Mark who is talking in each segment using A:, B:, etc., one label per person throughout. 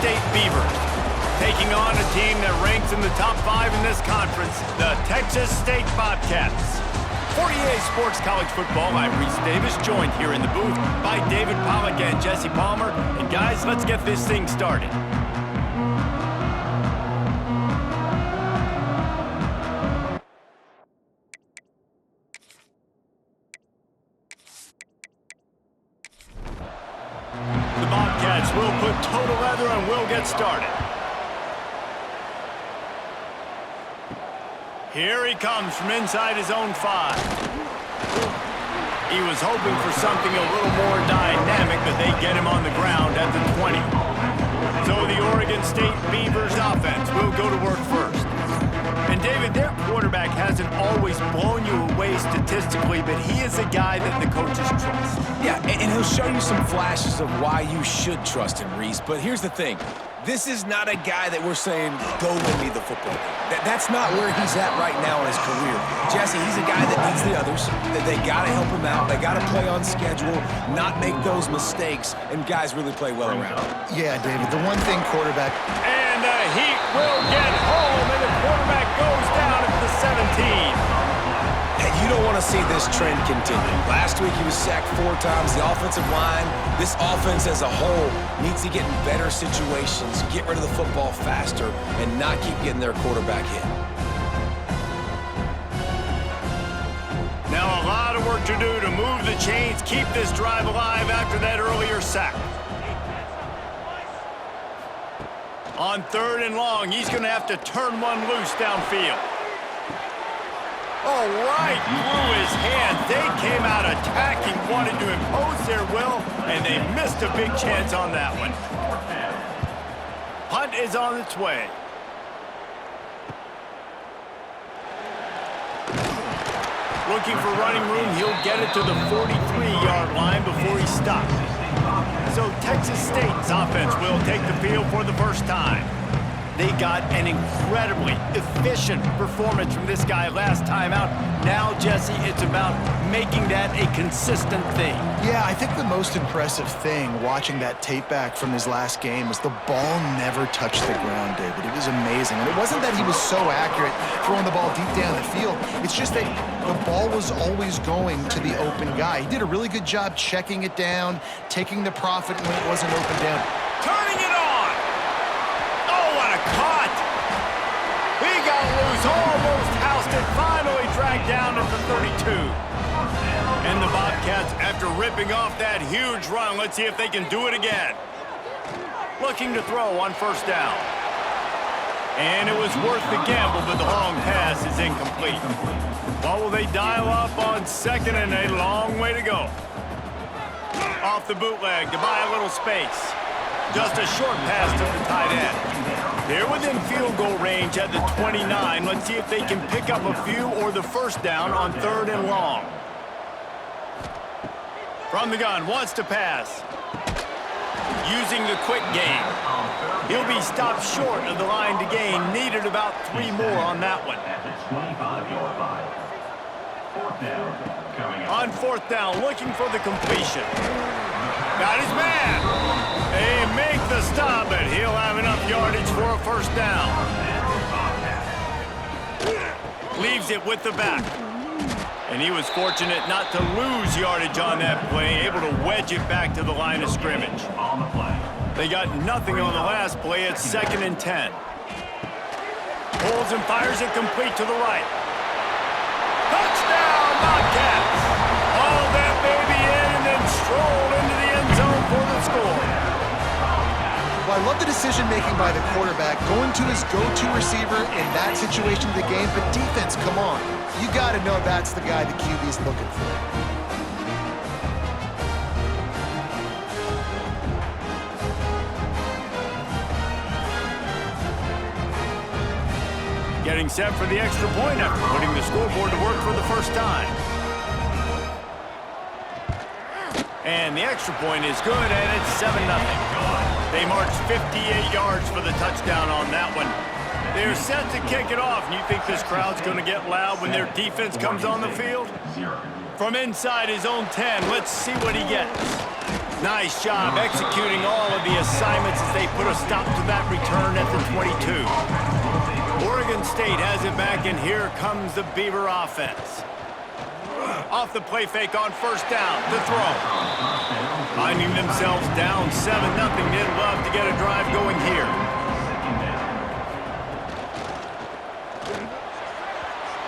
A: State Beavers, taking on a team that ranks in the top 5 in this conference, the Texas State Bobcats. For EA Sports College Football, I'm Reese Davis, joined here in the booth by David Pollack and Jesse Palmer. And guys, let's get this thing started. The Bobcats will put total leather and we'll get started. Here he comes from inside his own 5. He was hoping for something a little more dynamic, but they get him on the ground at the 20. So the Oregon State Beavers offense will go to work first. And David, their quarterback hasn't always blown you away statistically, but he is a guy that the coaches trust.
B: Yeah, and he'll show you some flashes of why you should trust him, Reese. But here's the thing. This is not a guy that we're saying, go win me the football game. That's not where he's at right now in his career. Jesse, he's a guy that needs the others, that they got to help him out. They got to play on schedule, not make those mistakes, and guys really play well around him.
C: Yeah, David, the one thing quarterback...
A: And the Heat will get home, and the quarterback goes down at the 17.
B: And you don't want to see this trend continue. Last week he was sacked 4 times. The offensive line, this offense as a whole, needs to get in better situations, get rid of the football faster, and not keep getting their quarterback hit.
A: Now a lot of work to do to move the chains, keep this drive alive after that earlier sack. On 3rd and long, he's going to have to turn one loose downfield. Oh, right through his hand. They came out attacking, wanted to impose their will, and they missed a big chance on that one. Punt is on its way. Looking for running room, he'll get it to the 43-yard line before he stops. So Texas State's offense will take the field for the first time. They got an incredibly efficient performance from this guy last time out. Now, Jesse, it's about making that a consistent thing.
C: Yeah, I think the most impressive thing watching that tape back from his last game was the ball never touched the ground, David. It was amazing. And it wasn't that he was so accurate throwing the ball deep down the field. It's just that the ball was always going to the open guy. He did a really good job checking it down, taking the profit when it wasn't open down.
A: Turning it on! Caught! He got loose, almost housed it, finally dragged down at the 32. And the Bobcats, after ripping off that huge run, let's see if they can do it again. Looking to throw on 1st down. And it was worth the gamble, but the long pass is incomplete. What will they dial up on 2nd and a long way to go? Off the bootleg to buy a little space. Just a short pass to the tight end. They're within field goal range at the 29. Let's see if they can pick up a few or the 1st down on 3rd and long. From the gun, wants to pass. Using the quick game. He'll be stopped short of the line to gain. Needed about 3 more on that one. On 4th down, looking for the completion. Got his man. They make the stop, but he'll have enough yardage for a 1st down. Leaves it with the back. And he was fortunate not to lose yardage on that play, able to wedge it back to the line of scrimmage. They got nothing on the last play at 2nd and 10. Pulls and fires it complete to the right. Touchdown, Bobcats! Hauled that baby in and then strolled into the end zone for the score.
C: Well, I love the decision-making by the quarterback, going to his go-to receiver in that situation of the game, but defense, come on. You got to know that's the guy the QB is looking for.
A: Getting set for the extra point after putting the scoreboard to work for the 1st time. And the extra point is good, and it's 7-0. They marched 58 yards for the touchdown on that one. They're set to kick it off. And you think this crowd's going to get loud when their defense comes on the field? From inside his own 10, let's see what he gets. Nice job executing all of the assignments as they put a stop to that return at the 22. Oregon State has it back, and here comes the Beaver offense. Off the play fake on first down, to throw. Finding themselves down 7-0, they'd love to get a drive going here.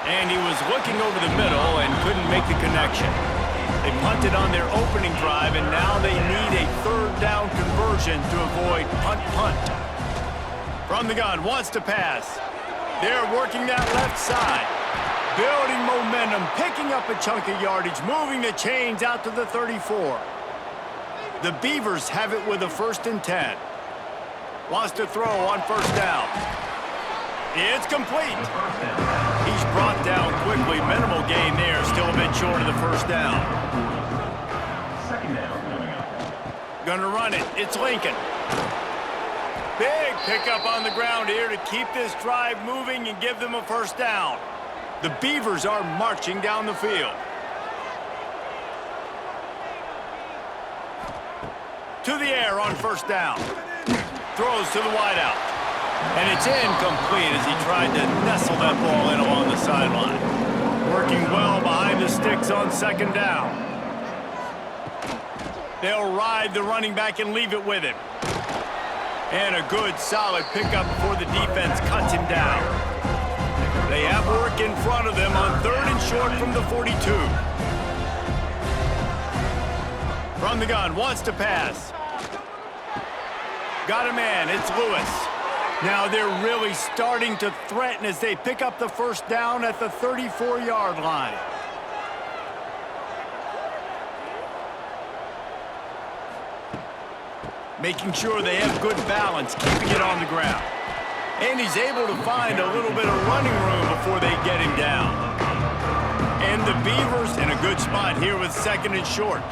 A: And he was looking over the middle and couldn't make the connection. They punted on their opening drive, and now they need a third down conversion to avoid punt. From the gun, wants to pass. They're working that left side. Building momentum, picking up a chunk of yardage, moving the chains out to the 34. The Beavers have it with a 1st and 10. Wants to throw on first down. It's complete. He's brought down quickly. Minimal gain there, still a bit short of the first down. Gonna run it. It's Lincoln. Big pickup on the ground here to keep this drive moving and give them a first down. The Beavers are marching down the field. To the air on first down. Throws to the wideout. And it's incomplete as he tried to nestle that ball in along the sideline. Working well behind the sticks on second down. They'll ride the running back and leave it with him. And a good, solid pickup before the defense cuts him down. They have work in front of them on 3rd and short from the 42. From the gun, wants to pass. Got a man, it's Lewis. Now they're really starting to threaten as they pick up the first down at the 34-yard line. Making sure they have good balance, keeping it on the ground. And he's able to find a little bit of running room before they get him down. And the Beavers in a good spot here with 2nd and short.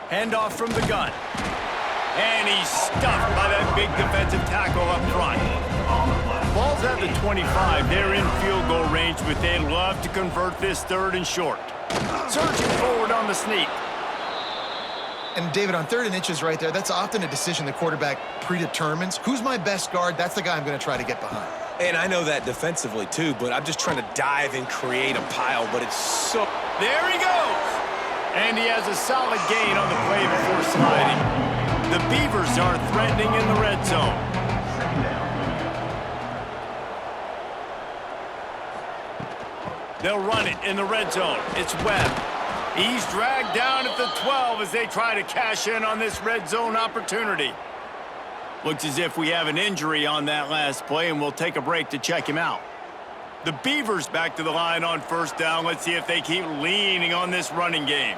A: Handoff from the gun. And he's stuffed by that big defensive tackle up front. Ball's at the 25. They're in field goal range, but they'd love to convert this 3rd and short. Surging forward on the sneak.
C: And David, on 3rd and inches right there, that's often a decision the quarterback predetermines. Who's my best guard? That's the guy I'm going to try to get behind.
B: And I know that defensively, too, but I'm just trying to dive and create a pile, but it's so...
A: There he goes! And he has a solid gain on the play before sliding. The Beavers are threatening in the red zone. They'll run it in the red zone. It's Webb. He's dragged down at the 12 as they try to cash in on this red zone opportunity. Looks as if we have an injury on that last play, and we'll take a break to check him out. The Beavers back to the line on first down. Let's see if they keep leaning on this running game.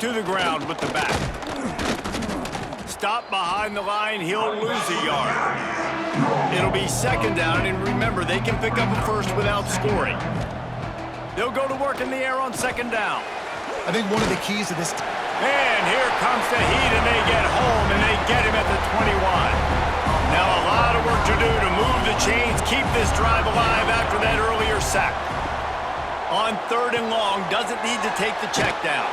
A: To the ground with the back. Stop behind the line. He'll lose a yard. It'll be 2nd down, and remember, they can pick up a first without scoring. They'll go to work in the air on 2nd down.
C: I think one of the keys to this...
A: And here comes the heat, and they get home, and they get him at the 21. Now a lot of work to do to move the chains, keep this drive alive after that earlier sack. On 3rd and long, doesn't need to take the check down.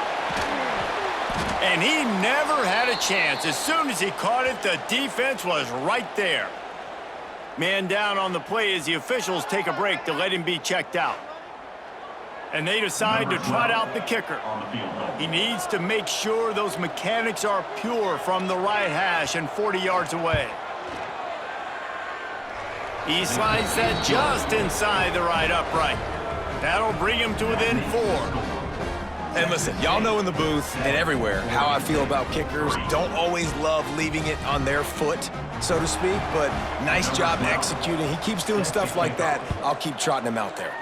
A: And he never had a chance. As soon as he caught it, the defense was right there. Man down on the play as the officials take a break to let him be checked out. And they decide to trot out the kicker. He needs to make sure those mechanics are pure from the right hash and 40 yards away. He slides that just inside the right upright. That'll bring him to within 4.
B: And listen, y'all know in the booth and everywhere how I feel about kickers. Don't always love leaving it on their foot, so to speak, but nice job executing. He keeps doing stuff like that. I'll keep trotting him out there.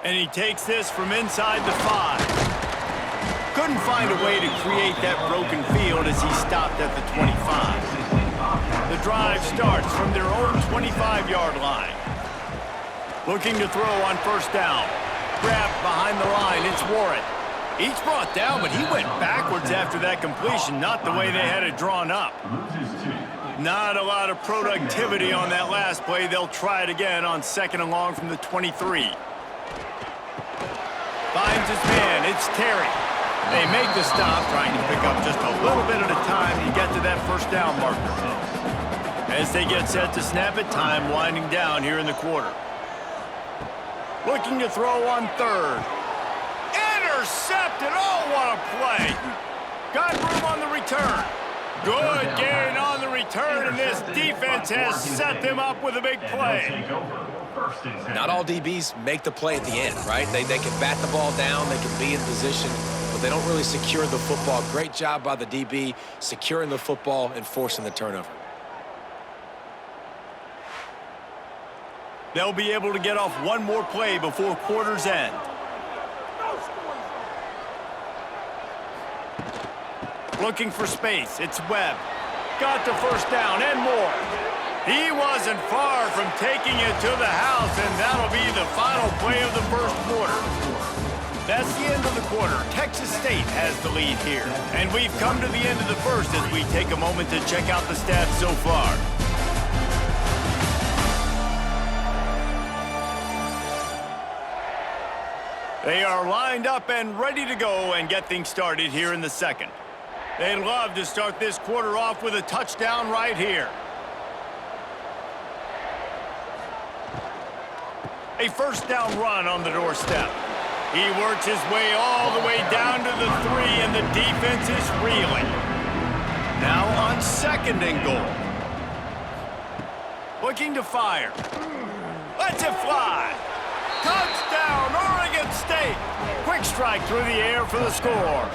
A: And he takes this from inside the 5. Couldn't find a way to create that broken field as he stopped at the 25. The drive starts from their own 25-yard line. Looking to throw on first down. Grabbed behind the line, it's Warren. He's brought down, but he went backwards after that completion, not the way they had it drawn up. Not a lot of productivity on that last play. They'll try it again on 2nd and long from the 23. finds his man. It's Terry. They make the stop, trying to pick up just a little bit at a time to get to that first down marker. As they get set to snap it, time winding down here in the quarter. Looking to throw on third. Intercepted. Oh, what a play. Got room on the return. Good gain on the return, and this defense has set them up with a big play.
B: Not all DBs make the play at the end, right? They can bat the ball down, they can be in position, but they don't really secure the football. Great job by the DB securing the football and forcing the turnover.
A: They'll be able to get off one more play before quarter's end. Looking for space. It's Webb. Got the first down and more. He wasn't far from taking it to the house, and that'll be the final play of the first quarter. That's the end of the quarter. Texas State has the lead here. And we've come to the end of the first as we take a moment to check out the stats so far. They are lined up and ready to go and get things started here in the second. They'd love to start this quarter off with a touchdown right here. A first down run on the doorstep. He works his way all the way down to the 3, and the defense is reeling. Now on second and goal. Looking to fire. Lets it fly. Touchdown, Oregon State. Quick strike through the air for the score.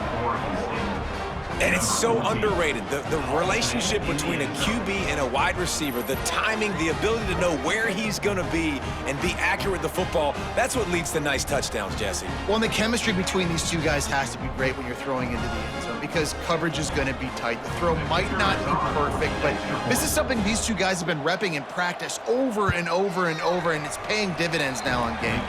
B: And it's so underrated. The relationship between a QB and a wide receiver, the timing, the ability to know where he's going to be and be accurate with the football, that's what leads to nice touchdowns, Jesse.
C: Well, and the chemistry between these two guys has to be great when you're throwing into the end zone because coverage is going to be tight. The throw might not be perfect, but this is something these two guys have been repping in practice over and over and over, and it's paying dividends now on game.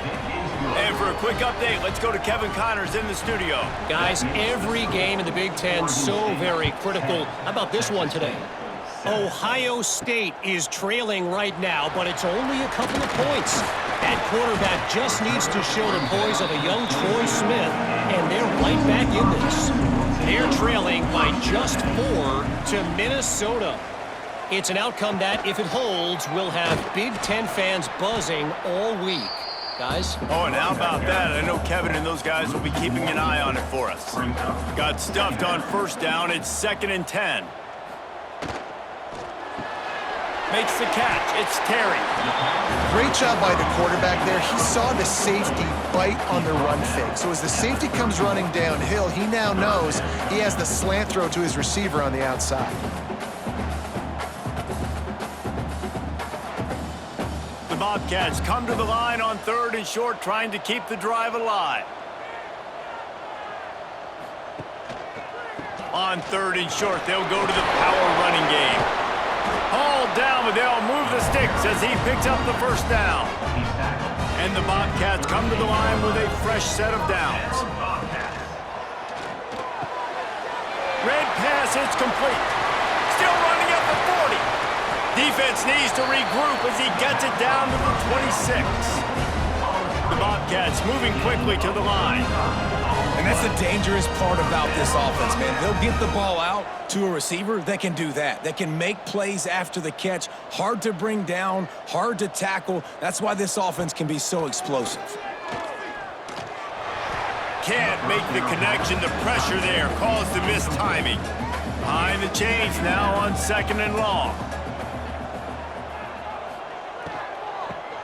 A: And for a quick update, let's go to Kevin Connors in the studio.
D: Guys, every game in the Big Ten so very critical. How about this one today? Ohio State is trailing right now, but it's only a couple of points. That quarterback just needs to show the poise of a young Troy Smith, and they're right back in this. They're trailing by just 4 to Minnesota. It's an outcome that, if it holds, will have Big Ten fans buzzing all week. Guys?
A: Oh, and how about that? I know Kevin and those guys will be keeping an eye on it for us. Got stuffed on first down. It's 2nd and 10. Makes the catch. It's Terry.
C: Great job by the quarterback there. He saw the safety bite on the run fake. So as the safety comes running downhill, he now knows he has the slant throw to his receiver on the outside.
A: Bobcats come to the line on 3rd and short, trying to keep the drive alive. On 3rd and short, they'll go to the power running game. Hauled down, but they'll move the sticks as he picks up the first down. And the Bobcats come to the line with a fresh set of downs. Red pass, it's complete. Still running at the 40. Defense needs to regroup as he gets it down to the 26. The Bobcats moving quickly to the line.
B: And that's the dangerous part about this offense, man. They'll get the ball out to a receiver that can do that. That can make plays after the catch. Hard to bring down, hard to tackle. That's why this offense can be so explosive.
A: Can't make the connection. The pressure there caused the missed timing. Behind the chains now on 2nd and long.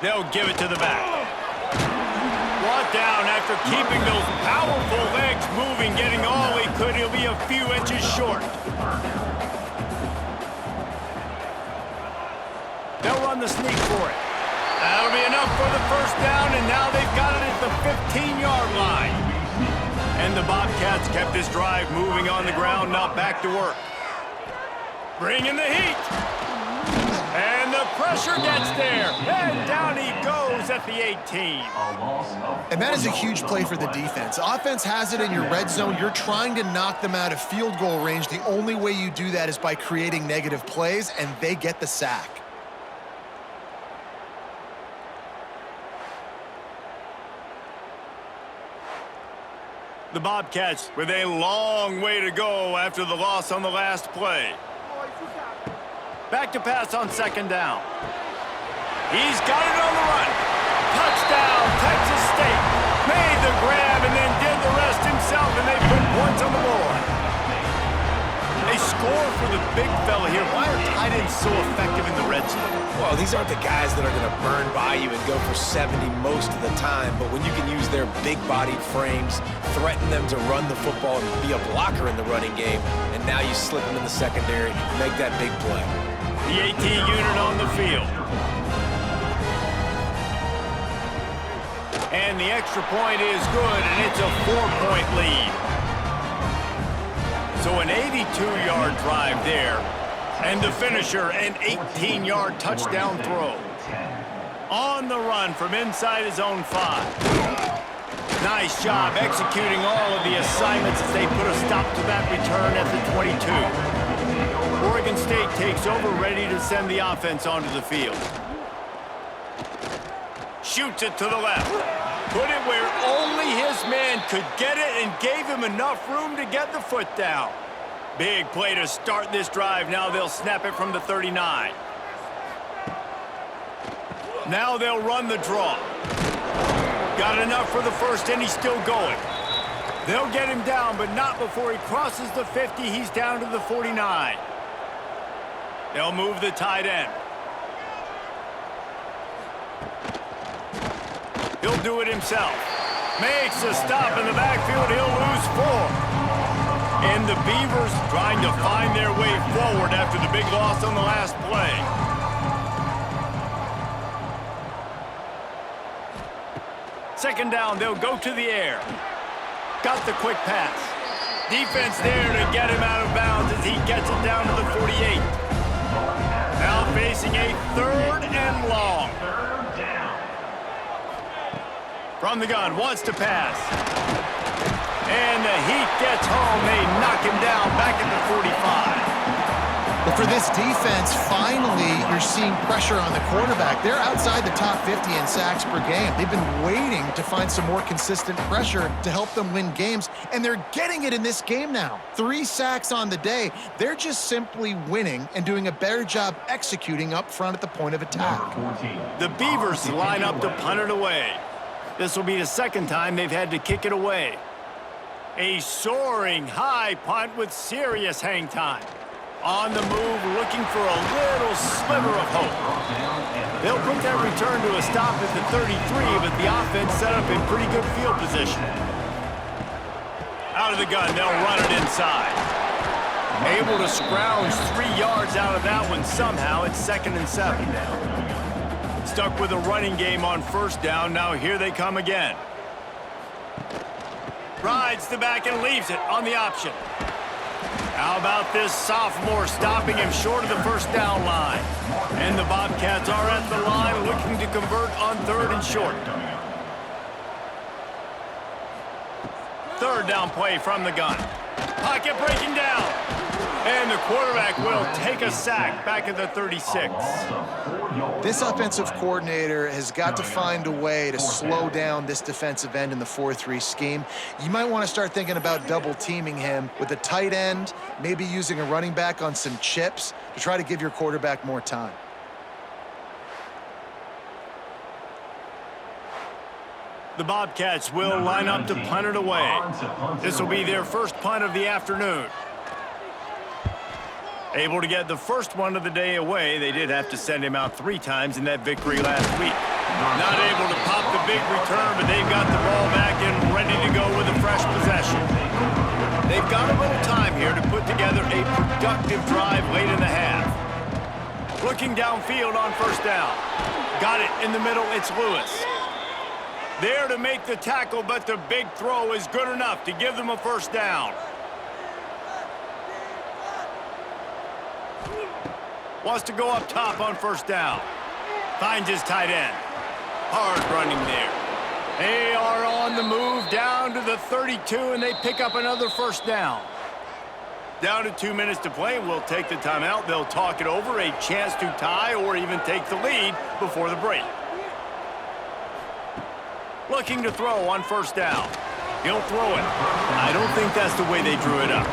A: They'll give it to the back. Brought down after keeping those powerful legs moving, getting all he could. He'll be a few inches short. They'll run the sneak for it. That'll be enough for the first down, and now they've got it at the 15-yard line. And the Bobcats kept this drive moving on the ground, now back to work. Bringing the heat. And the pressure gets there. And down he goes at the 18.
C: And that is a huge play for the defense. Offense has it in your red zone. You're trying to knock them out of field goal range. The only way you do that is by creating negative plays, and they get the sack.
A: The Bobcats with a long way to go after the loss on the last play. Back to pass on second down. He's got it on the run. Touchdown, Texas State. Made the grab and then did the rest himself, and they put points on the board. They score for the big fella here. Why are tight ends so effective in the red zone?
B: Well, these aren't the guys that are going to burn by you and go for 70 most of the time, but when you can use their big-bodied frames, threaten them to run the football and be a blocker in the running game, and now you slip them in the secondary, make that big play.
A: The AT unit on the field. And the extra point is good, and it's a 4-point lead. So an 82-yard drive there. And the finisher, an 18-yard touchdown throw. On the run from inside his own 5. Nice job executing all of the assignments as they put a stop to that return at the 22. Oregon State takes over, ready to send the offense onto the field. Shoots it to the left. Put it where only his man could get it and gave him enough room to get the foot down. Big play to start this drive. Now they'll snap it from the 39. Now they'll run the draw. Got enough for the first, and he's still going. They'll get him down, but not before he crosses the 50. He's down to the 49. They'll move the tight end. He'll do it himself. Makes a stop in the backfield. He'll lose 4. And the Beavers trying to find their way forward after the big loss on the last play. Second down, they'll go to the air. Got the quick pass. Defense there to get him out of bounds as he gets it down to the 48. Now facing a 3rd and long. From the gun, wants to pass. And the heat gets home. They knock him down back at the 45.
C: But for this defense, finally, you're seeing pressure on the quarterback. They're outside the top 50 in sacks per game. They've been waiting to find some more consistent pressure to help them win games, and they're getting it in this game now. 3 sacks on the day. They're just simply winning and doing a better job executing up front at the point of attack.
A: The Beavers line up to punt it away. This will be the second time they've had to kick it away. A soaring high punt with serious hang time. On the move, looking for a little sliver of hope. They'll put that return to a stop at the 33, but the offense set up in pretty good field position. Out of the gun, they'll run it inside. Able to scrounge 3 yards out of that one somehow. It's 2nd and 7. Stuck with a running game on first down. Now here they come again. Rides the back and leaves it on the option. How about this sophomore stopping him short of the first down line? And the Bobcats are at the line looking to convert on 3rd and short. 3rd down play from the gun. Pocket breaking down. And the quarterback will take a sack back at the 36.
C: This offensive coordinator has got to find a way to slow down this defensive end in the 4-3 scheme. You might want to start thinking about double-teaming him with a tight end, maybe using a running back on some chips to try to give your quarterback more time.
A: The Bobcats will line up to punt it away. This will be their first punt of the afternoon. Able to get the first one of the day away. They did have to send him out 3 times in that victory last week. Not able to pop the big return, but they've got the ball back and ready to go with a fresh possession. They've got a little time here to put together a productive drive late in the half. Looking downfield on first down. Got it in the middle, it's Lewis. There to make the tackle, but the big throw is good enough to give them a first down. Wants to go up top on first down. Finds his tight end. Hard running there. They are on the move down to the 32, and they pick up another first down. Down to 2 minutes to play. We'll take the timeout. They'll talk it over. A chance to tie or even take the lead before the break. Looking to throw on first down. He'll throw it. think that's the way they drew it up.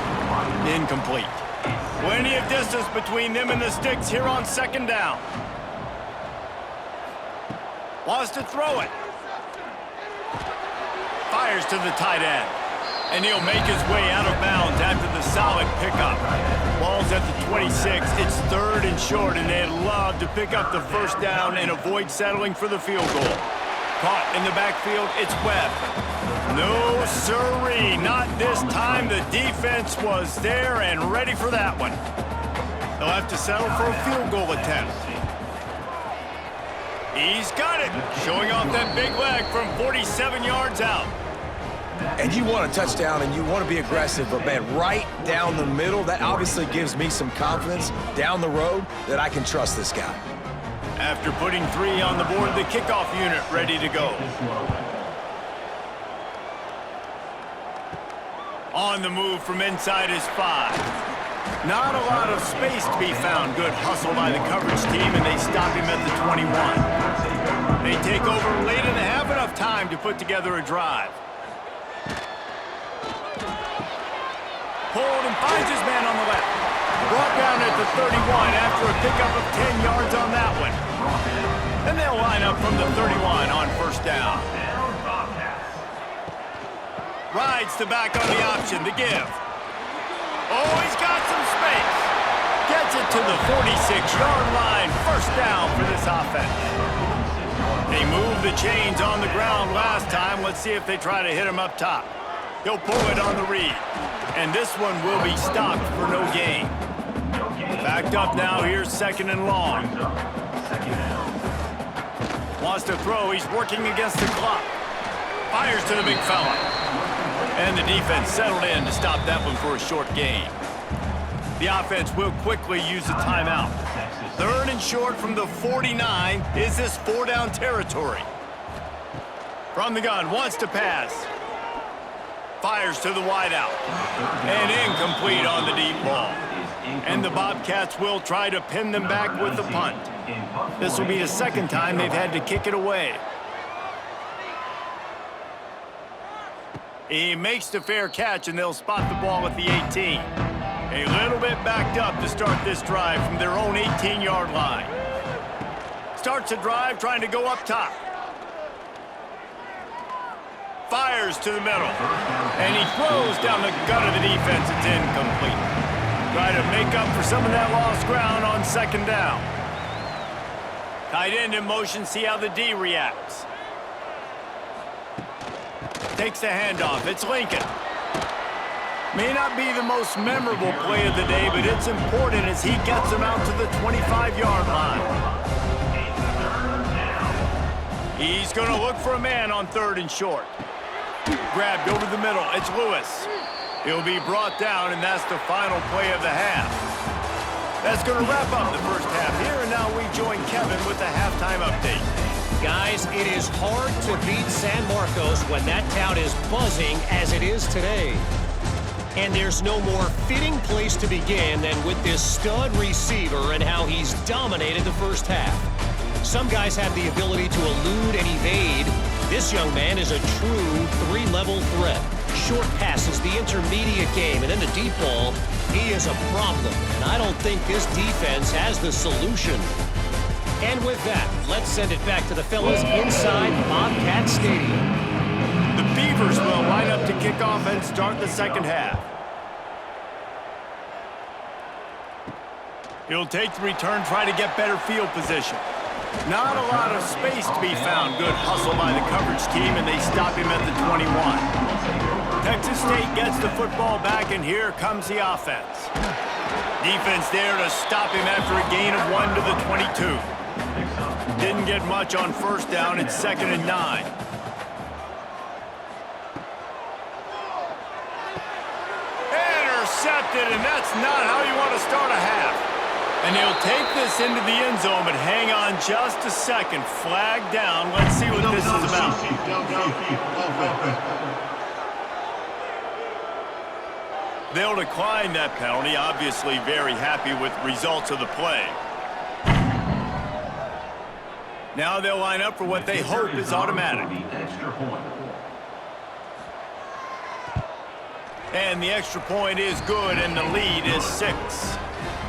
A: Incomplete. Plenty of distance between them and the sticks here on second down. Wants to throw it. Fires to the tight end. And he'll make his way out of bounds after the solid pickup. Ball's at the 26. It's 3rd and short, and they'd love to pick up the first down and avoid settling for the field goal. Caught in the backfield, it's Webb. No siree, not this time. The defense was there and ready for that one. They'll have to settle for a field goal attempt. He's got it, showing off that big leg from 47 yards out.
B: And you want a touchdown and you want to be aggressive, but man, right down the middle, that obviously gives me some confidence down the road that I can trust this guy.
A: After putting 3 on the board, the kickoff unit ready to go. On the move from inside his 5. Not a lot of space to be found. Good hustle by the coverage team, and they stop him at the 21. They take over late and have enough time to put together a drive. Pulled and finds his man on the left. Brought down at the 31 after a pickup of 10 yards on that one. And they'll line up from the 31 on first down. Rides the back on the option, the give. Oh, he's got some space. Gets it to the 46-yard line. First down for this offense. They moved the chains on the ground last time. Let's see if they try to hit him up top. He'll pull it on the read. And this one will be stopped for no gain. Backed up now, here's 2nd and long. Wants to throw, he's working against the clock. Fires to the big fella. And the defense settled in to stop that one for a short gain. The offense will quickly use a timeout. 3rd and short from the 49. Is this 4-down territory? From the gun, wants to pass. Fires to the wideout. And incomplete on the deep ball. And the Bobcats will try to pin them back with the punt. This will be the 2nd time they've had to kick it away. He makes the fair catch, and they'll spot the ball at the 18. A little bit backed up to start this drive from their own 18-yard line. Starts a drive trying to go up top. Fires to the middle. And he throws down the gut of the defense. It's incomplete. Try to make up for some of that lost ground on 2nd down. Tight end in motion, see how the D reacts. Takes the handoff. It's Lincoln. May not be the most memorable play of the day, but it's important as he gets them out to the 25-yard line. He's going to look for a man on 3rd and short. Grabbed over the middle. It's Lewis. He'll be brought down, and that's the final play of the half. That's going to wrap up the first half here, and now we join Kevin with the halftime update.
D: Guys, it is hard to beat San Marcos when that town is buzzing as it is today. And there's no more fitting place to begin than with this stud receiver and how he's dominated the first half. Some guys have the ability to elude and evade. This young man is a true 3-level threat. Short passes, the intermediate game, and then the deep ball, he is a problem. And I don't think this defense has the solution. And with that, let's send it back to the fellas inside Bobcat Stadium.
A: The Beavers will line up to kick off and start the second half. He'll take the return, try to get better field position. Not a lot of space to be found. Good hustle by the coverage team, and they stop him at the 21. Texas State gets the football back, and here comes the offense. Defense there to stop him after a gain of 1 to the 22. Didn't get much on first down. It's 2nd and 9. Intercepted, and that's not how you want to start a half. And he'll take this into the end zone, but hang on just a second. Flag down. Let's see what this is about. They'll decline that penalty. Obviously very happy with results of the play. Now they'll line up for what they hope is automatic. And the extra point is good, and the lead is 6.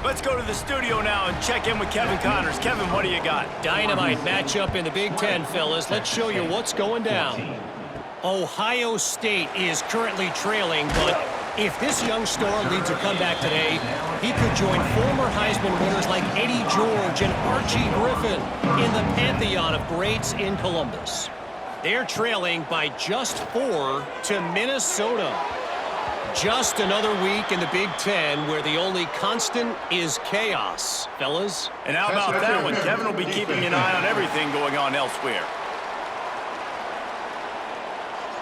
A: Let's go to the studio now and check in with Kevin Connors. Kevin, what do you got?
D: Dynamite matchup in the Big Ten, fellas. Let's show you what's going down. Ohio State is currently trailing, but if this young star leads a comeback today, he could join former Heisman winners like Eddie George and Archie Griffin in the pantheon of greats in Columbus. They're trailing by just 4 to Minnesota. Just another week in the Big Ten where the only constant is chaos, fellas.
A: And how about that one? Kevin will be keeping an eye on everything going on elsewhere.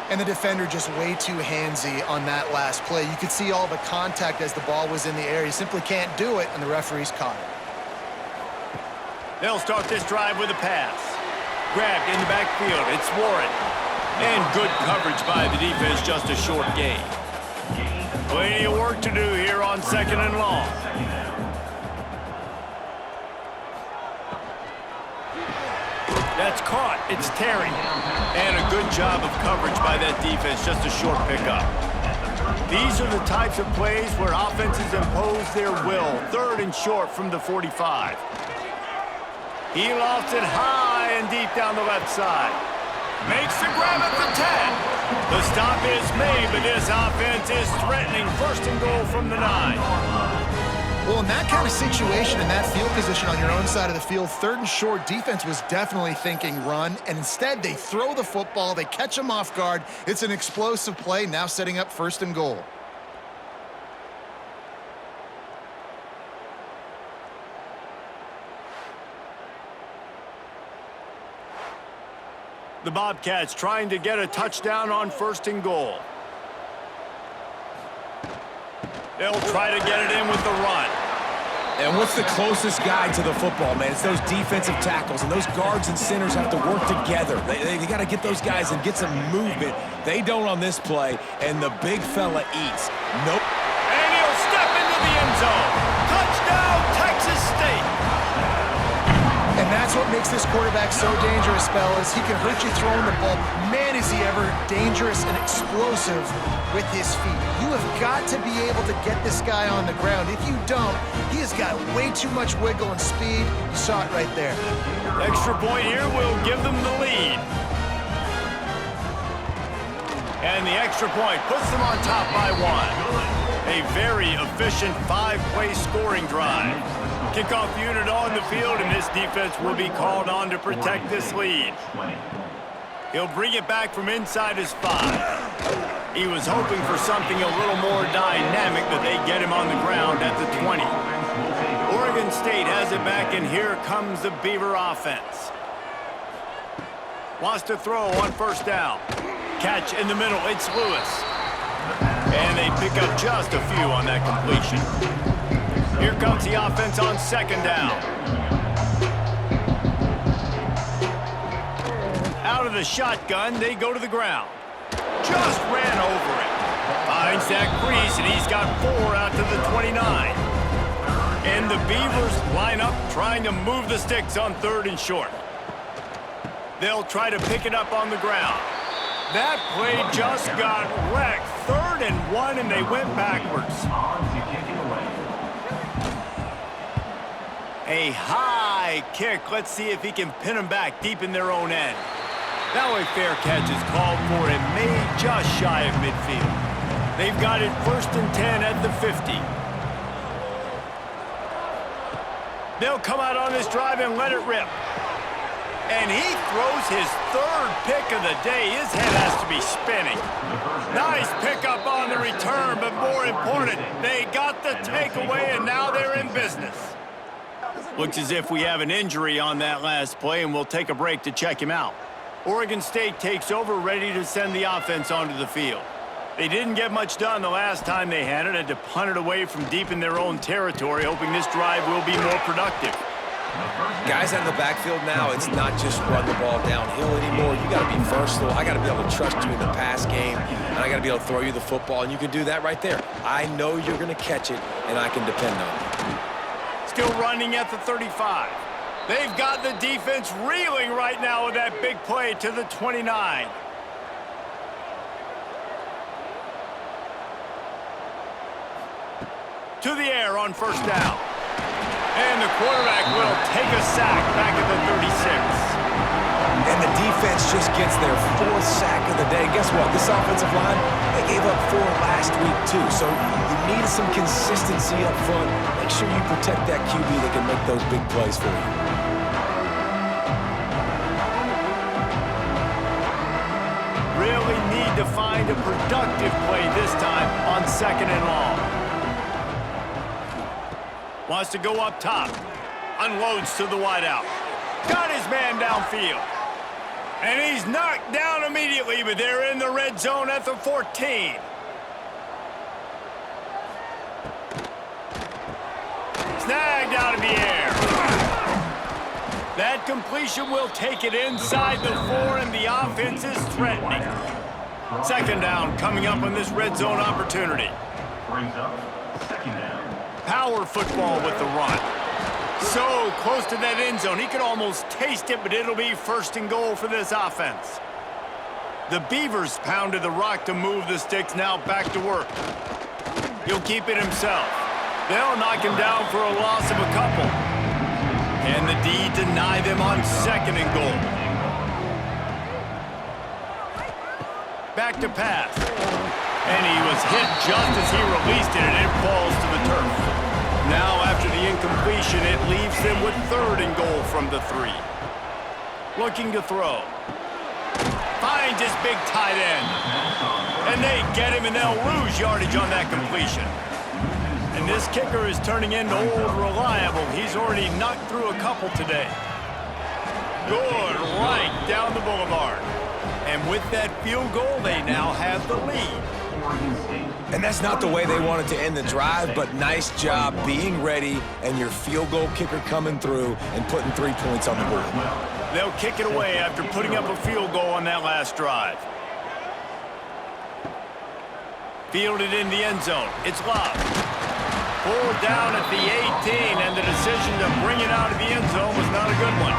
C: And the defender just way too handsy on that last play. You could see all the contact as the ball was in the air. He simply can't do it, and the referee's caught it.
A: They'll start this drive with a pass. Grabbed in the backfield. It's Warren. And good coverage by the defense, just a short gain. Plenty of work to do here on 2nd and long. That's caught. It's Terry. And a good job of coverage by that defense, just a short pickup. These are the types of plays where offenses impose their will. 3rd and short from the 45. He lofts it high and deep down the left side. Makes the grab at the 10. The stop is made, but this offense is threatening 1st and goal from the 9.
C: Well, in that kind of situation, in that field position on your own side of the field, 3rd and short, defense was definitely thinking run, and instead they throw the football, they catch them off guard. It's an explosive play, now setting up 1st and goal.
A: The Bobcats trying to get a touchdown on 1st and goal. They'll try to get it in with the run.
B: And what's the closest guy to the football, man? It's those defensive tackles, and those guards and centers have to work together. They got to get those guys and get some movement. They don't on this play, and the big fella eats. Nope.
A: And he'll step into the end zone. Touchdown, Texas State.
C: And that's what makes this quarterback so dangerous, fellas. He can hurt you throwing the ball. Man, is he ever dangerous and explosive with his feet. You have got to be able to get this guy on the ground. If you don't, he has got way too much wiggle and speed. You saw it right there.
A: Extra point here will give them the lead. And the extra point puts them on top by 1. A very efficient 5-play scoring drive. Kickoff unit on the field, and this defense will be called on to protect this lead. He'll bring it back from inside his 5. He was hoping for something a little more dynamic, but they get him on the ground at the 20. Oregon State has it back, and here comes the Beaver offense. Wants to throw on 1st down. Catch in the middle, it's Lewis. And they pick up just a few on that completion. Here comes the offense on 2nd down. Out of the shotgun, they go to the ground. Just ran over it. Finds that crease, and he's got 4 out to the 29. And the Beavers line up trying to move the sticks on 3rd and short. They'll try to pick it up on the ground. That play just got wrecked. 3rd and 1, and they went backwards. A high kick. Let's see if he can pin them back deep in their own end. Now a fair catch is called for and made just shy of midfield. They've got it 1st and 10 at the 50. They'll come out on this drive and let it rip. And he throws his 3rd pick of the day. His head has to be spinning. Nice pickup on the return, but more important, they got the takeaway, and now they're in business. Looks as if we have an injury on that last play, and we'll take a break to check him out. Oregon State takes over, ready to send the offense onto the field. They didn't get much done the last time they had it, had to punt it away from deep in their own territory, hoping this drive will be more productive.
B: Guys out of the backfield now, it's not just run the ball downhill anymore. You got to be versatile. I got to be able to trust you in the pass game, and I got to be able to throw you the football, and you can do that right there. I know you're going to catch it, and I can depend on you.
A: Still running at the 35. They've got the defense reeling right now with that big play to the 29. to the air on first down. And the quarterback will take a sack back at the 36.
B: And the defense just gets their 4th sack of the day. Guess what? This offensive line, they gave up 4 last week too. So you need some consistency up front. Make sure you protect that QB that can make those big plays for you.
A: Really need to find a productive play this time on 2nd and long. Wants to go up top. Unloads to the wideout. Got his man downfield. And he's knocked down immediately, but they're in the red zone at the 14. Snagged out of the air. That completion will take it inside the 4, and the offense is threatening. 2nd down coming up on this red zone opportunity.
E: Brings up 2nd down.
A: Power football with the run. So close to that end zone. He could almost taste it, but it'll be 1st and goal for this offense. The Beavers pounded the rock to move the sticks. Now back to work. He'll keep it himself. They'll knock him down for a loss of a couple. And the D deny them on 2nd and goal. Back to pass. And he was hit just as he released it, and it falls to the turf. Now, after the incompletion, it leaves them with 3rd and goal from the 3. Looking to throw. Finds his big tight end. And they get him, and they'll lose yardage on that completion. And this kicker is turning into old reliable. He's already knocked through a couple today. Good right down the boulevard. And with that field goal, they now have the lead.
B: And that's not the way they wanted to end the drive, but nice job being ready and your field goal kicker coming through and putting 3 points on the board.
A: They'll kick it away after putting up a field goal on that last drive. Fielded in the end zone. It's Love. Pulled down at the 18, and the decision to bring it out of the end zone was not a good one.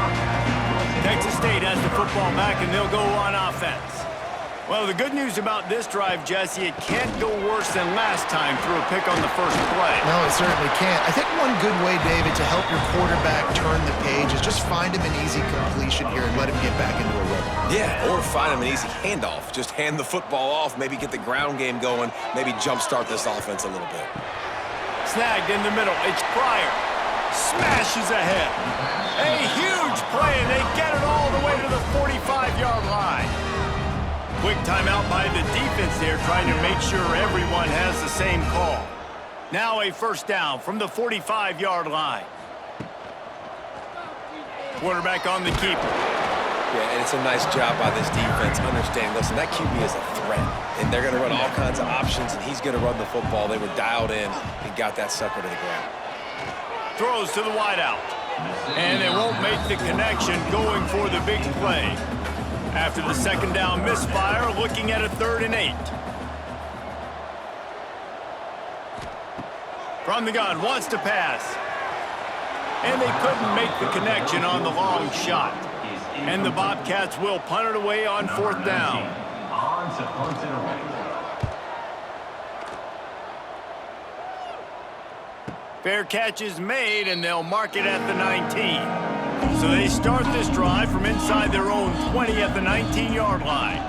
A: Texas State has the football back, and they'll go on offense. Well, the good news about this drive, Jesse, it can't go worse than last time through a pick on the first play.
C: No, it certainly can't. I think one good way, David, to help your quarterback turn the page is just find him an easy completion here and let him get back into a rhythm.
B: Yeah, or find him an easy handoff. Just hand the football off, maybe get the ground game going, maybe jumpstart this offense a little bit.
A: Snagged in the middle. It's Pryor. Smashes ahead. A huge play, and they get it all the way to the 45-yard line. Quick timeout by the defense there, trying to make sure everyone has the same call. Now a 1st down from the 45-yard line. Quarterback on the keeper.
B: Yeah, and it's a nice job by this defense understanding, listen, that QB is a threat, and they're going to run all kinds of options, and he's going to run the football. They were dialed in and got that sucker to the ground.
A: Throws to the wideout. And they won't make the connection going for the big play. After the 2nd down misfire, looking at a 3rd and 8. From the gun, wants to pass. And they couldn't make the connection on the long shot. And the Bobcats will punt it away on 4th down.
E: On to punt it away.
A: Fair catch is made, and they'll mark it at the 19. So they start this drive from inside their own 20 at the 19-yard line.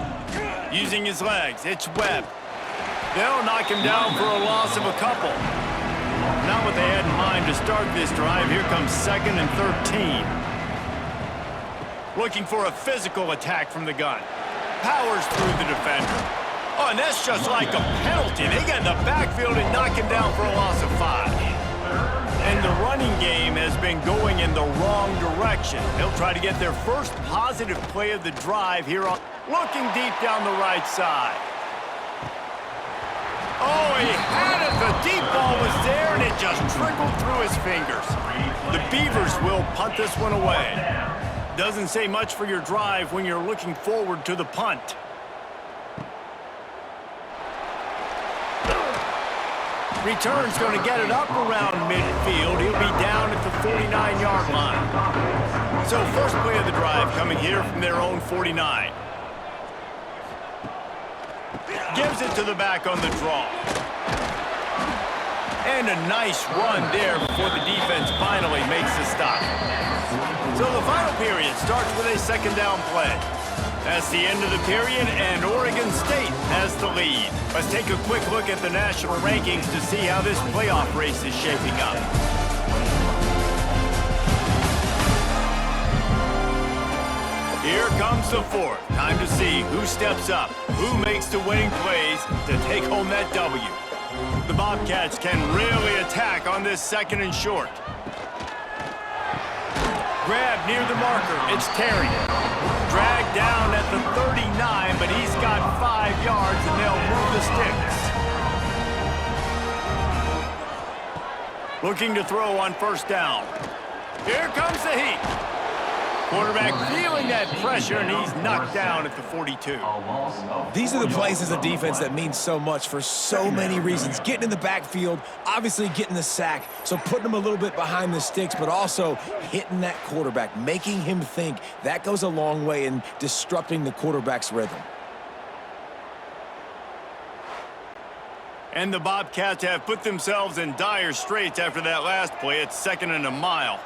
A: Using his legs, it's Webb. They'll knock him down for a loss of a couple. Not what they had in mind to start this drive. Here comes 2nd and 13. Looking for a physical attack from the gun. Powers through the defender. Oh, and that's just like a penalty. They get in the backfield and knock him down for a loss of 5. And the running game has been going in the wrong direction. They'll try to get their first positive play of the drive here on. Looking deep down the right side. Oh, he had it. The deep ball was there, and it just trickled through his fingers. The Beavers will punt this one away. Doesn't say much for your drive when you're looking forward to the punt. Return's going to get it up around midfield. He'll be down at the 49-yard line. So first play of the drive coming here from their own 49. Gives it to the back on the draw. And a nice run there before the defense finally makes the stop. So the final period starts with a second down play. That's the end of the period, and Oregon State has the lead. Let's take a quick look at the national rankings to see how this playoff race is shaping up. Here comes the fourth. Time to see who steps up, who makes the winning plays to take home that W. The Bobcats can really attack on this second and short. Grab near the marker. It's Terry. Dragged down at the 39, but he's got 5 yards, and they'll move the sticks. Looking to throw on first down. Here comes the heat. Quarterback feeling that pressure, and he's knocked down at the 42.
B: These are the plays as a defense that mean so much for so many reasons. Getting in the backfield, obviously getting the sack, so putting him a little bit behind the sticks, but also hitting that quarterback, making him think. That goes a long way in disrupting the quarterback's rhythm.
A: And the Bobcats have put themselves in dire straits after that last play. It's 2nd and a mile.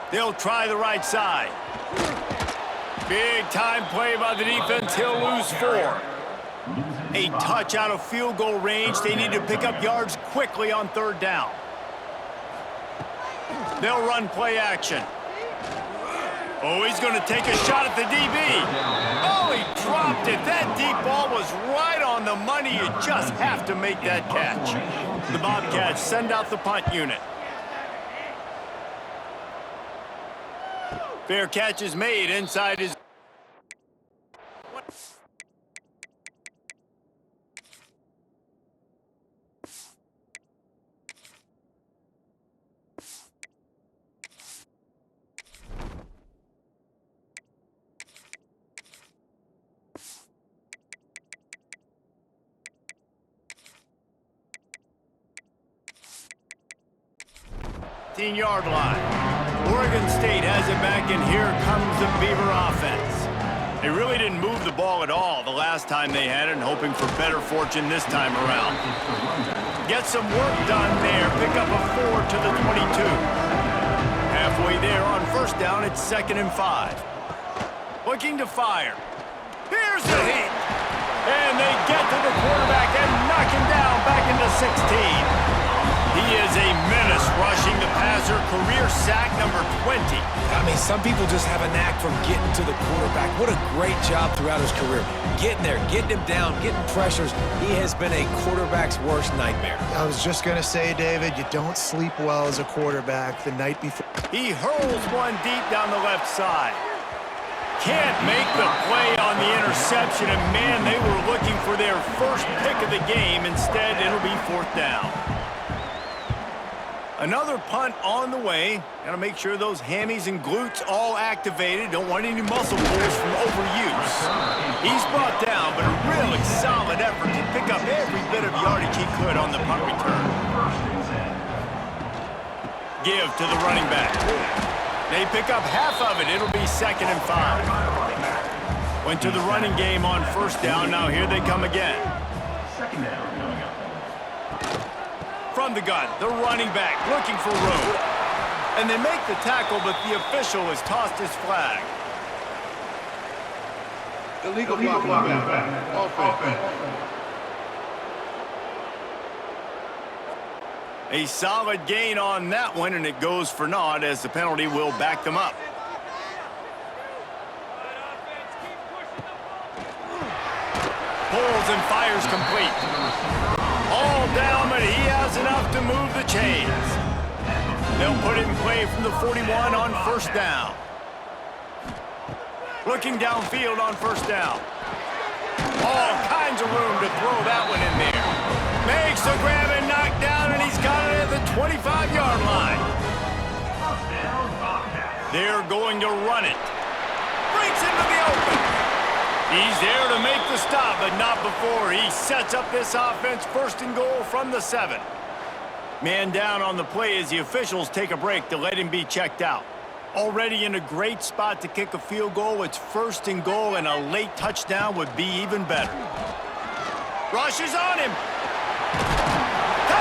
A: They'll try the right side. Big time play by the defense. He'll lose 4. A touch out of field goal range. They need to pick up yards quickly on third down. They'll run play action. Oh, he's going to take a shot at the DB. Oh, he dropped it. That deep ball was right on the money. You just have to make that catch. The Bobcats send out the punt unit. Fair catch is made inside his... yard line. Oregon State has it back, and here comes the Beaver offense. They really didn't move the ball at all the last time they had it, and hoping for better fortune this time around. Get some work done there. Pick up a 4 to the 22. Halfway there on first down, it's 2nd and 5. Looking to fire. Here's the heat. And they get to the quarterback and knock him down back into 16. He is a menace rushing the passer, career sack number 20.
B: I mean, some people just have a knack for getting to the quarterback. What a great job throughout his career. Getting there, getting him down, getting pressures. He has been a quarterback's worst nightmare.
C: I was just going to say, David, you don't sleep well as a quarterback the night before.
A: He hurls one deep down the left side. Can't make the play on the interception, and man, they were looking for their first pick of the game. Instead, it'll be 4th down. Another punt on the way. Got to make sure those hammies and glutes all activated. Don't want any muscle pulls from overuse. He's brought down, but a really solid effort to pick up every bit of yardage he could on the punt return. Give to the running back. They pick up half of it. It'll be 2nd and 5. Went to the running game on first down. Now here they come again.
E: 2nd down coming up.
A: From the gun, the running back looking for room. And they make the tackle, but the official has tossed his flag.
F: Illegal blocking back. Offense.
A: A solid gain on that one, and it goes for naught as the penalty will back them up. Pulls and fires complete. All down, but he has enough to move the chains. They'll put it in play from the 41 on first down. Looking downfield on first down. All kinds of room to throw that one in there. Makes the grab and knock down, and he's got it at the 25-yard line. They're going to run it. Breaks into the open. He's there to make the stop, but not before he sets up this offense 1st and goal from the 7. Man down on the play as the officials take a break to let him be checked out. Already in a great spot to kick a field goal. It's 1st and goal, and a late touchdown would be even better. Rush is on him.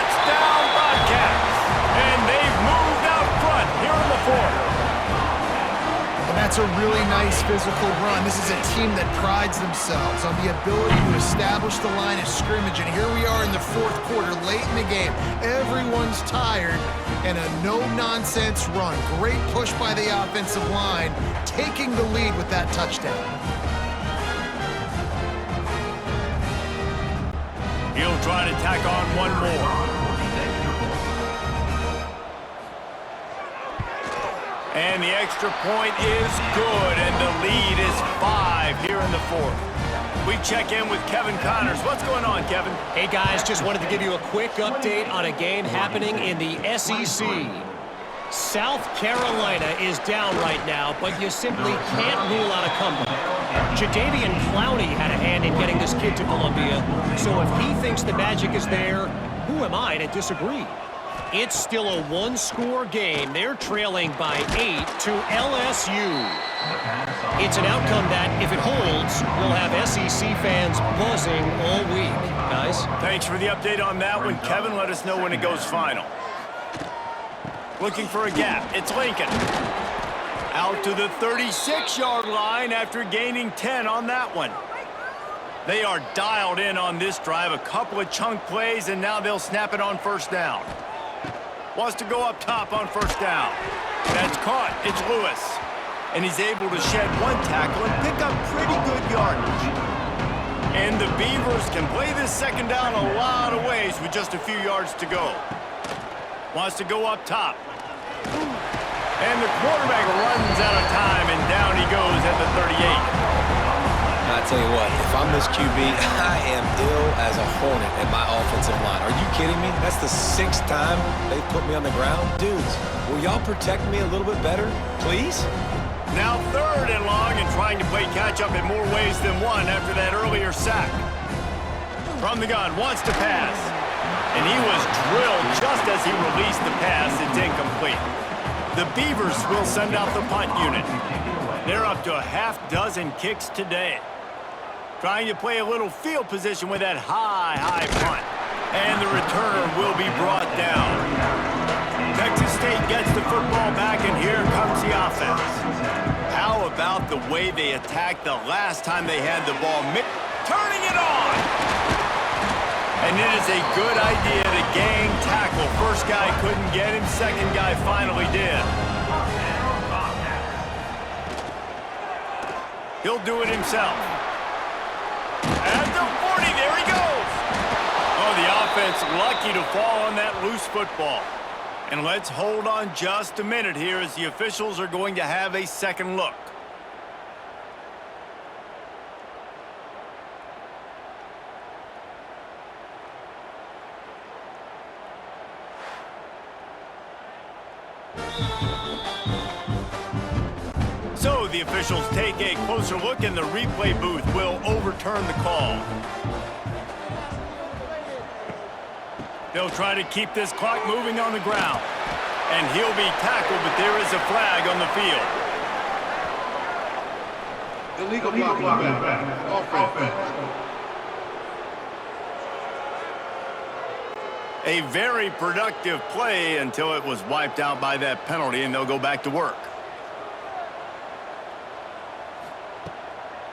A: Touchdown Bobcats. And they've moved out front here in the fourth.
C: And that's a really nice physical run. This is a team that prides themselves on the ability to establish the line of scrimmage. And here we are in the fourth quarter, late in the game. Everyone's tired, and a no-nonsense run. Great push by the offensive line, taking the lead with that touchdown.
A: He'll try to tack on one more. And the extra point is good, and the lead is 5 here in the fourth. We check in with Kevin Connors. What's going on, Kevin?
D: Hey, guys, just wanted to give you a quick update on a game happening in the SEC. South Carolina is down right now, but you simply can't rule out a comeback. Jadeveon Clowney had a hand in getting this kid to Columbia, so if he thinks the magic is there, who am I to disagree? It's still a one-score game. They're trailing by 8 to LSU. It's an outcome that, if it holds, will have SEC fans buzzing all week. Guys?
A: Thanks for the update on that one, Kevin. Let us know when it goes final. Looking for a gap. It's Lincoln. Out to the 36-yard line after gaining 10 on that one. They are dialed in on this drive. A couple of chunk plays, and now they'll snap it on first down. Wants to go up top on first down. That's caught. It's Lewis. And he's able to shed one tackle and pick up pretty good yardage. And the Beavers can play this second down a lot of ways with just a few yards to go. Wants to go up top. And the quarterback runs out of time, and down he goes at the 38.
B: I tell you what, if I'm this QB, I am ill as a hornet at my offensive line. Are you kidding me? That's the 6th time they've put me on the ground. Dudes, will y'all protect me a little bit better, please?
A: Now 3rd and long, and trying to play catch-up in more ways than one after that earlier sack. From the gun, wants to pass. And he was drilled just as he released the pass. It's incomplete. The Beavers will send out the punt unit. They're up to a half dozen kicks today. Trying to play a little field position with that high punt. And the returner will be brought down. Texas State gets the football back, and here comes the offense. How about the way they attacked the last time they had the ball? Turning it on! And it is a good idea to gang tackle. First guy couldn't get him, second guy finally did. He'll do it himself. At the 40, there he goes. Oh, the offense lucky to fall on that loose football. And let's hold on just a minute here as the officials are going to have a second look. So the officials take a closer look, and the replay booth will overturn the call. They'll try to keep this clock moving on the ground. And he'll be tackled, but there is a flag on the field.
F: Illegal blocking back. Offense.
A: A very productive play until it was wiped out by that penalty, and they'll go back to work.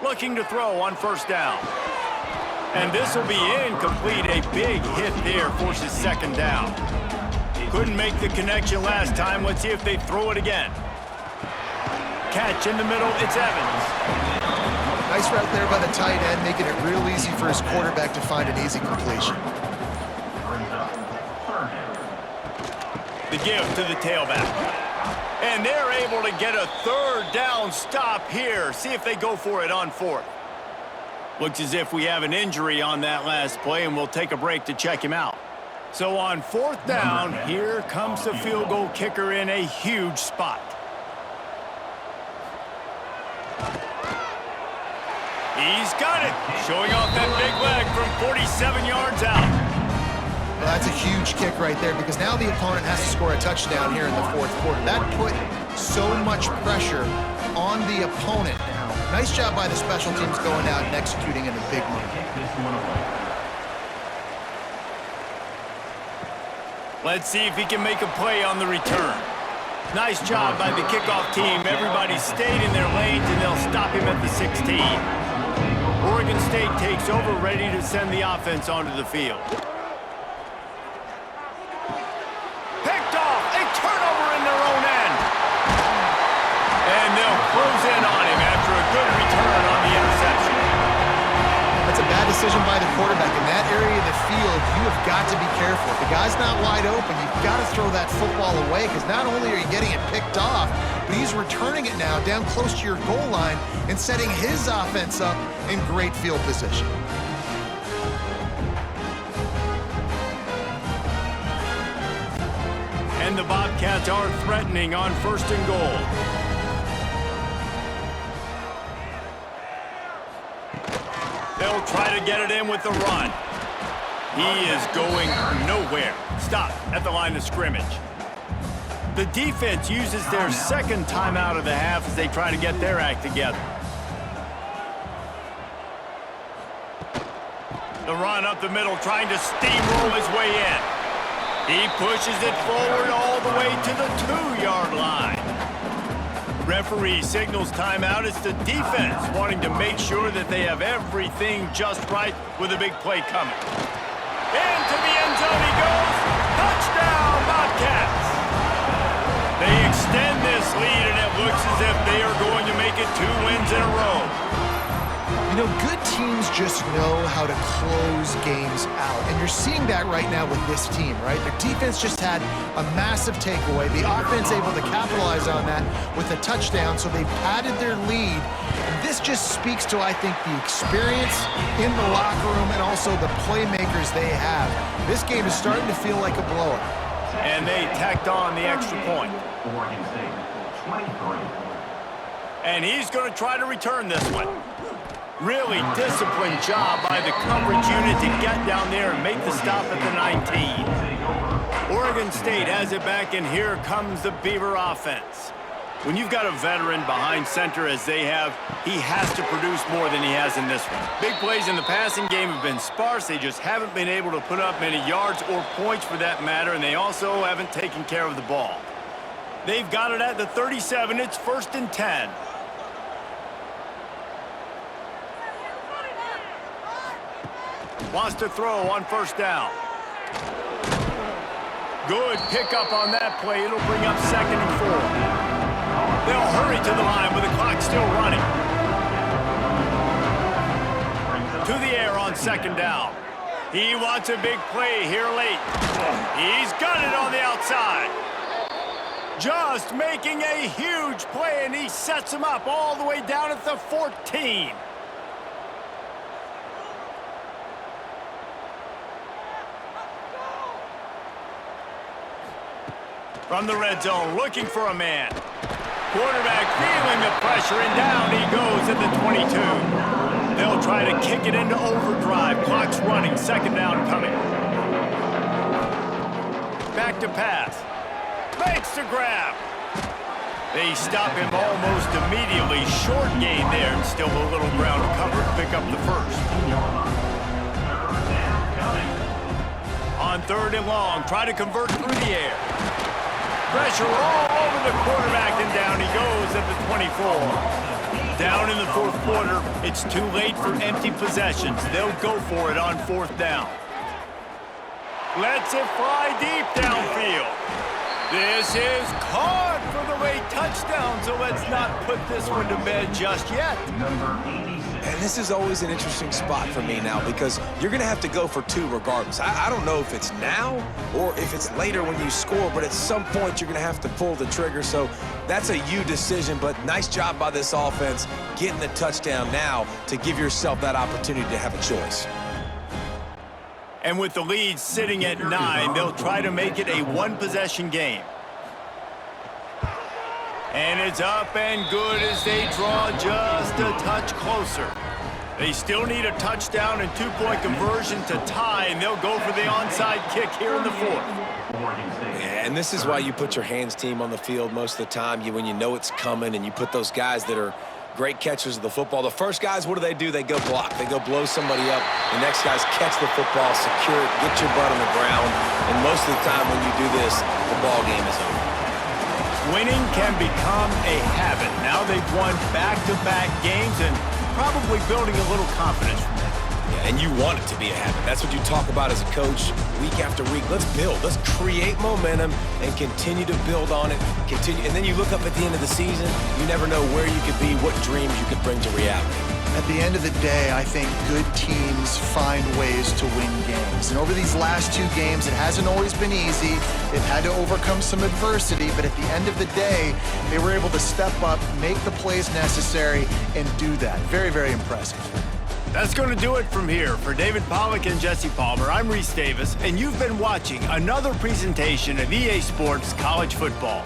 A: Looking to throw on first down. And this will be incomplete. A big hit there forces second down. Couldn't make the connection last time. Let's see if they throw it again. Catch in the middle. It's Evans.
C: Nice route there by the tight end, making it real easy for his quarterback to find an easy completion.
A: The give to the tailback. And they're able to get a third down stop here. See if they go for it on fourth. Looks as if we have an injury on that last play, and we'll take a break to check him out. So on fourth down, here comes the field goal kicker in a huge spot. He's got it, showing off that big leg from 47 yards out.
C: Well, that's a huge kick right there, because now the opponent has to score a touchdown here in the fourth quarter. That put so much pressure on the opponent now. Nice job by the special teams going out and executing in a big moment.
A: Let's see if he can make a play on the return. Nice job by the kickoff team. Everybody stayed in their lanes, and they'll stop him at the 16. Oregon State takes over, ready to send the offense onto the field. Picked off. A turnover in their own end. And they'll close in on him after a good return on the interception.
C: That's a bad decision by the quarterback. In that area of the field, you have got to be careful. If the guy's not wide open, you've got to throw that football away, because not only are you getting it picked off, but he's returning it now down close to your goal line and setting his offense up in great field position.
A: And the Bobcats are threatening on 1st and goal. They'll try to get it in with the run. He is going nowhere. Stopped at the line of scrimmage. The defense uses their second timeout of the half as they try to get their act together. The run up the middle, trying to steamroll his way in. He pushes it forward all the way to the 2-yard line. Referee signals timeout. It's the defense wanting to make sure that they have everything just right with a big play coming. Into the end zone he goes. Touchdown, Bobcats. They extend this lead, and it looks as if they are going to make it 2 wins in a row.
C: You know, good teams just know how to close games out. And you're seeing that right now with this team, right? Their defense just had a massive takeaway. The offense able to capitalize on that with a touchdown, so they padded their lead. And this just speaks to, I think, the experience in the locker room and also the playmakers they have. This game is starting to feel like a blowout.
A: And they tacked on the extra point.
E: Oregon State, 23.
A: And he's going to try to return this one. Really disciplined job by the coverage unit to get down there and make the stop at the 19. Oregon State has it back, and here comes the Beaver offense. When you've got a veteran behind center as they have, he has to produce more than he has in this one. Big plays in the passing game have been sparse. They just haven't been able to put up many yards or points for that matter, and they also haven't taken care of the ball. They've got it at the 37. It's 1st and 10. Wants to throw on 1st down. Good pickup on that play. It'll bring up 2nd and 4. They'll hurry to the line with the clock still running. To the air on 2nd down. He wants a big play here late. He's got it on the outside. Just making a huge play, and he sets him up all the way down at the 14. From the red zone, looking for a man. Quarterback feeling the pressure, and down he goes at the 22. They'll try to kick it into overdrive. Clock's running, 2nd down coming. Back to pass. Makes the grab. They stop him almost immediately. Short gain there, and still a little ground cover to pick up the 1st. On 3rd and long, try to convert through the air. Pressure all over the quarterback, and down he goes at the 24. Down in the 4th quarter, it's too late for empty possessions. They'll go for it on 4th down. Lets it fly deep downfield. This is caught for the late touchdown, so let's not put this one to bed just yet.
B: And this is always an interesting spot for me now, because you're going to have to go for 2 regardless. I don't know if it's now or if it's later when you score, but at some point you're going to have to pull the trigger. So that's a you decision, but nice job by this offense getting the touchdown now to give yourself that opportunity to have a choice.
A: And with the lead sitting at 9, they'll try to make it a 1-possession game. And it's up and good as they draw just a touch closer. They still need a touchdown and 2-point conversion to tie, and they'll go for the onside kick here in the 4th.
B: And this is why you put your hands team on the field most of the time. When you know it's coming, and you put those guys that are great catchers of the football. The first guys, what do? They go block. They go blow somebody up. The next guys catch the football, secure it, get your butt on the ground. And most of the time when you do this, the ball game is over.
A: Winning can become a habit. Now they've won back-to-back games and probably building a little confidence from that.
B: Yeah, and you want it to be a habit. That's what you talk about as a coach week after week. Let's build. Let's create momentum and continue to build on it. Continue, and then you look up at the end of the season, you never know where you could be, what dreams you could bring to reality.
C: At the end of the day, I think good teams find ways to win games. And over these last 2 games, it hasn't always been easy. They've had to overcome some adversity, but at the end of the day, they were able to step up, make the plays necessary, and do that. Very, very impressive.
A: That's going to do it from here. For David Pollack and Jesse Palmer, I'm Reese Davis, and you've been watching another presentation of EA Sports College Football.